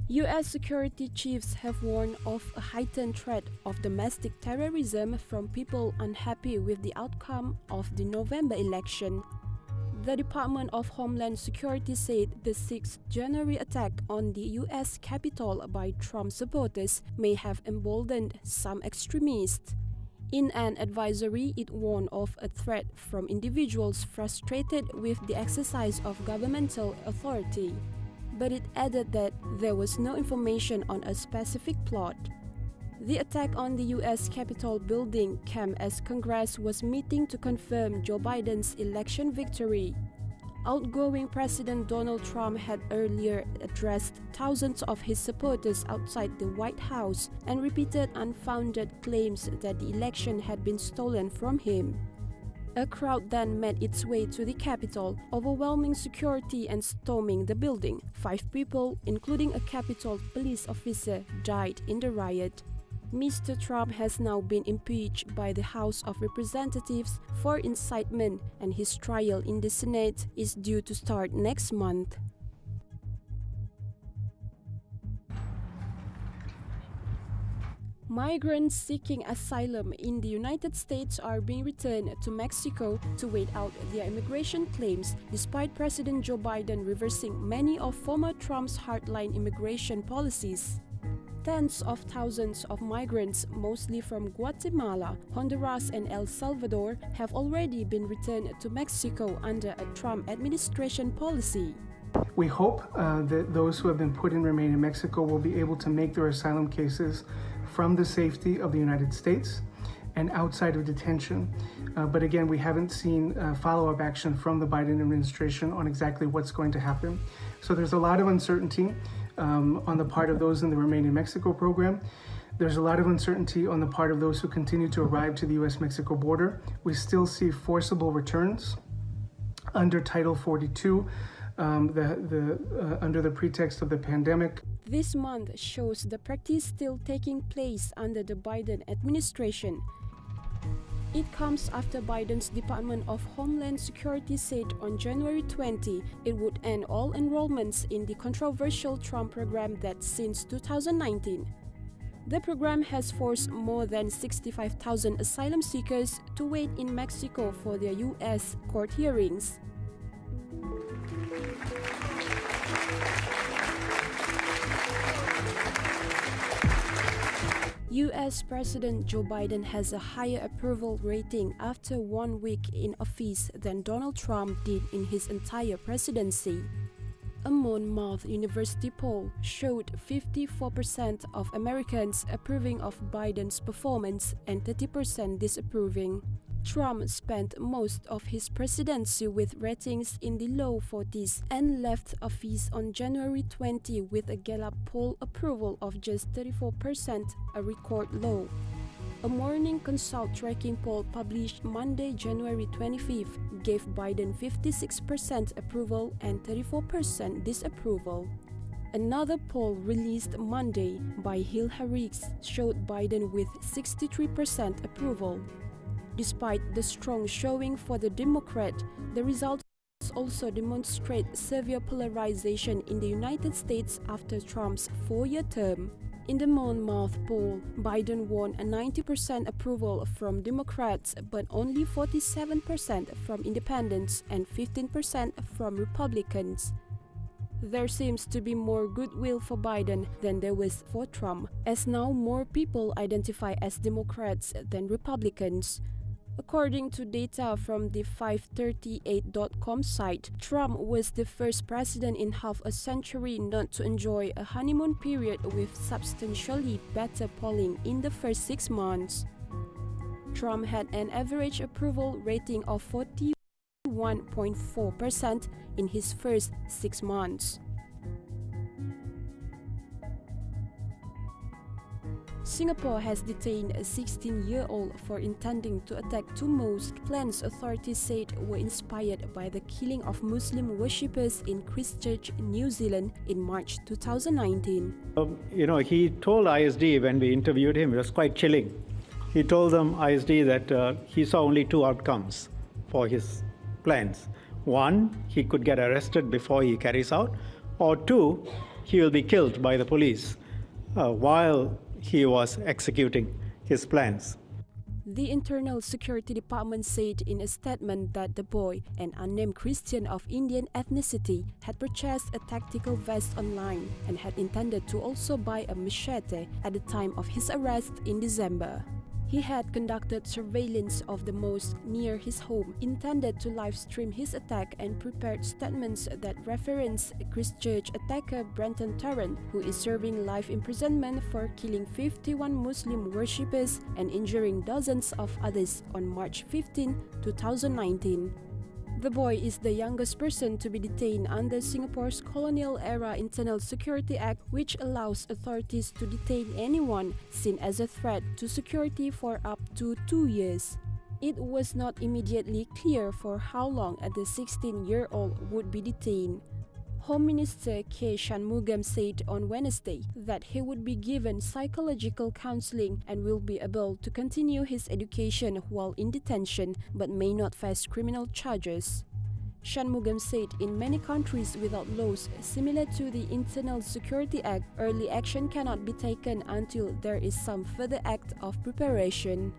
U.S. security chiefs have warned of a heightened threat of domestic terrorism from people unhappy with the outcome of the November election. The Department of Homeland Security said the 6th January attack on the U.S. Capitol by Trump supporters may have emboldened some extremists. In an advisory, it warned of a threat from individuals frustrated with the exercise of governmental authority. But it added that there was no information on a specific plot. The attack on the U.S. Capitol building came as Congress was meeting to confirm Joe Biden's election victory. Outgoing President Donald Trump had earlier addressed thousands of his supporters outside the White House and repeated unfounded claims that the election had been stolen from him. A crowd then made its way to the Capitol, overwhelming security and storming the building. 5 people, including a Capitol police officer, died in the riot. Mr. Trump has now been impeached by the House of Representatives for incitement, and his trial in the Senate is due to start next month. Migrants seeking asylum in the United States are being returned to Mexico to wait out their immigration claims, despite President Joe Biden reversing many of former Trump's hardline immigration policies. Tens of thousands of migrants, mostly from Guatemala, Honduras, and El Salvador, have already been returned to Mexico under a Trump administration policy. We hope that those who have been put and remain in Mexico will be able to make their asylum cases from the safety of the United States and outside of detention. But again, we haven't seen follow-up action from the Biden administration on exactly what's going to happen. So there's a lot of uncertainty on the part of those in the Remain in Mexico program. There's a lot of uncertainty on the part of those who continue to arrive to the U.S.-Mexico border. We still see forcible returns under Title 42, under the pretext of the pandemic. This month shows the practice still taking place under the Biden administration. It comes after Biden's Department of Homeland Security said on January 20 it would end all enrollments in the controversial Trump program that since 2019. The program has forced more than 65,000 asylum seekers to wait in Mexico for their U.S. court hearings. U.S. President Joe Biden has a higher approval rating after 1 week in office than Donald Trump did in his entire presidency. A Monmouth University poll showed 54% of Americans approving of Biden's performance and 30% disapproving. Trump spent most of his presidency with ratings in the low 40s and left office on January 20 with a Gallup poll approval of just 34%, a record low. A Morning Consult tracking poll published Monday, January 25, gave Biden 56% approval and 34% disapproval. Another poll released Monday by Hill Harris showed Biden with 63% approval. Despite the strong showing for the Democrat, the results also demonstrate severe polarization in the United States after Trump's 4-year term. In the Monmouth poll, Biden won a 90% approval from Democrats, but only 47% from independents and 15% from Republicans. There seems to be more goodwill for Biden than there was for Trump, as now more people identify as Democrats than Republicans. According to data from the 538.com site, Trump was the first president in half a century not to enjoy a honeymoon period with substantially better polling in the first 6 months. Trump had an average approval rating of 41.4% in his first 6 months. Singapore has detained a 16-year-old for intending to attack 2 mosques plans authorities said were inspired by the killing of Muslim worshippers in Christchurch, New Zealand in March 2019. He told ISD when we interviewed him, it was quite chilling. He told them, ISD, that he saw only 2 outcomes for his plans. 1, he could get arrested before he carries out, or 2, he will be killed by the police while he was executing his plans. The Internal Security Department said in a statement that the boy, an unnamed Christian of Indian ethnicity, had purchased a tactical vest online and had intended to also buy a machete at the time of his arrest in December. He had conducted surveillance of the mosque near his home, intended to live stream his attack, and prepared statements that reference Christchurch attacker Brenton Tarrant, who is serving life imprisonment for killing 51 Muslim worshippers and injuring dozens of others on March 15, 2019. The boy is the youngest person to be detained under Singapore's colonial-era Internal Security Act, which allows authorities to detain anyone seen as a threat to security for up to 2 years. It was not immediately clear for how long the 16-year-old would be detained. Home Minister K. Shanmugam said on Wednesday that he would be given psychological counseling and will be able to continue his education while in detention but may not face criminal charges. Shanmugam said in many countries without laws similar to the Internal Security Act, early action cannot be taken until there is some further act of preparation.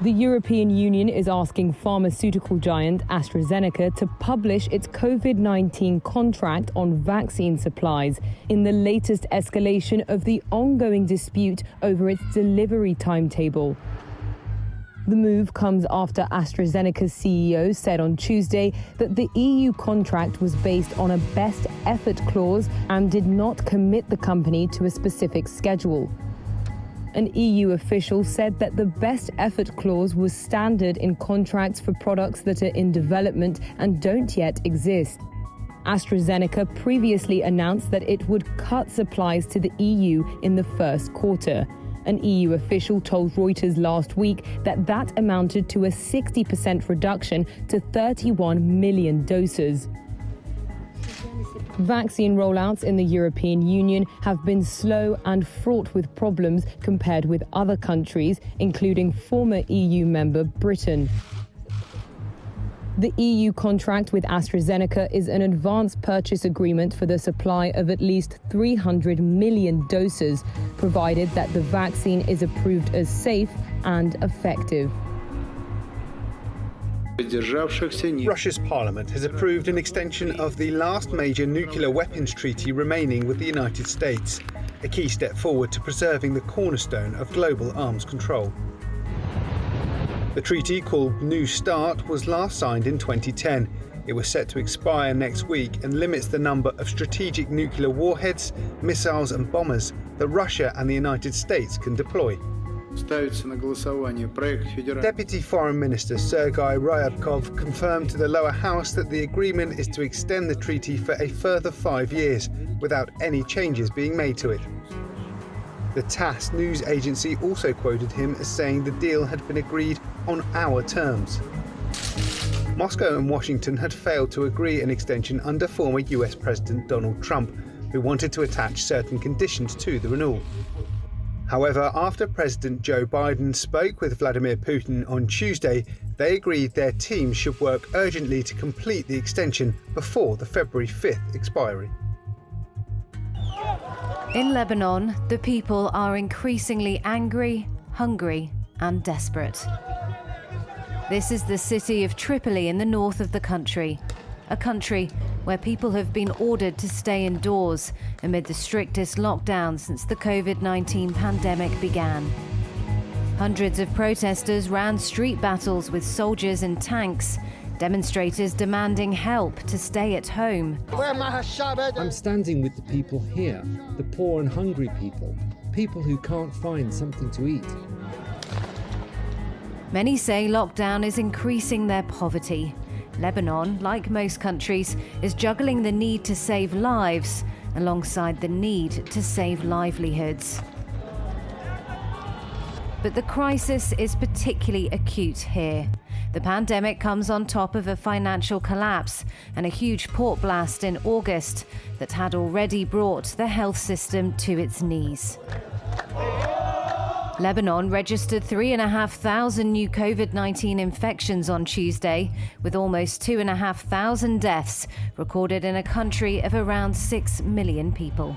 The European Union is asking pharmaceutical giant AstraZeneca to publish its COVID-19 contract on vaccine supplies in the latest escalation of the ongoing dispute over its delivery timetable. The move comes after AstraZeneca's CEO said on Tuesday that the EU contract was based on a best effort clause and did not commit the company to a specific schedule. An EU official said that the best effort clause was standard in contracts for products that are in development and don't yet exist. AstraZeneca previously announced that it would cut supplies to the EU in the first quarter. An EU official told Reuters last week that that amounted to a 60% reduction to 31 million doses. Vaccine rollouts in the European Union have been slow and fraught with problems compared with other countries, including former EU member Britain. The EU contract with AstraZeneca is an advance purchase agreement for the supply of at least 300 million doses, provided that the vaccine is approved as safe and effective. Russia's parliament has approved an extension of the last major nuclear weapons treaty remaining with the United States, a key step forward to preserving the cornerstone of global arms control. The treaty, called New START, was last signed in 2010. It was set to expire next week and limits the number of strategic nuclear warheads, missiles and bombers that Russia and the United States can deploy. Deputy Foreign Minister Sergei Ryabkov confirmed to the lower house that the agreement is to extend the treaty for a further 5 years, without any changes being made to it. The TASS news agency also quoted him as saying the deal had been agreed on our terms. Moscow and Washington had failed to agree an extension under former US President Donald Trump, who wanted to attach certain conditions to the renewal. However, after President Joe Biden spoke with Vladimir Putin on Tuesday, they agreed their teams should work urgently to complete the extension before the February 5th expiry. In Lebanon, the people are increasingly angry, hungry, and desperate. This is the city of Tripoli in the north of the country, a country where people have been ordered to stay indoors amid the strictest lockdown since the COVID-19 pandemic began. Hundreds of protesters ran street battles with soldiers and tanks, demonstrators demanding help to stay at home. I'm standing with the people here, the poor and hungry people who can't find something to eat. Many say lockdown is increasing their poverty. Lebanon, like most countries, is juggling the need to save lives alongside the need to save livelihoods. But the crisis is particularly acute here. The pandemic comes on top of a financial collapse and a huge port blast in August that had already brought the health system to its knees. Lebanon registered 3,500 new COVID-19 infections on Tuesday, with almost 2,500 deaths recorded in a country of around 6 million people.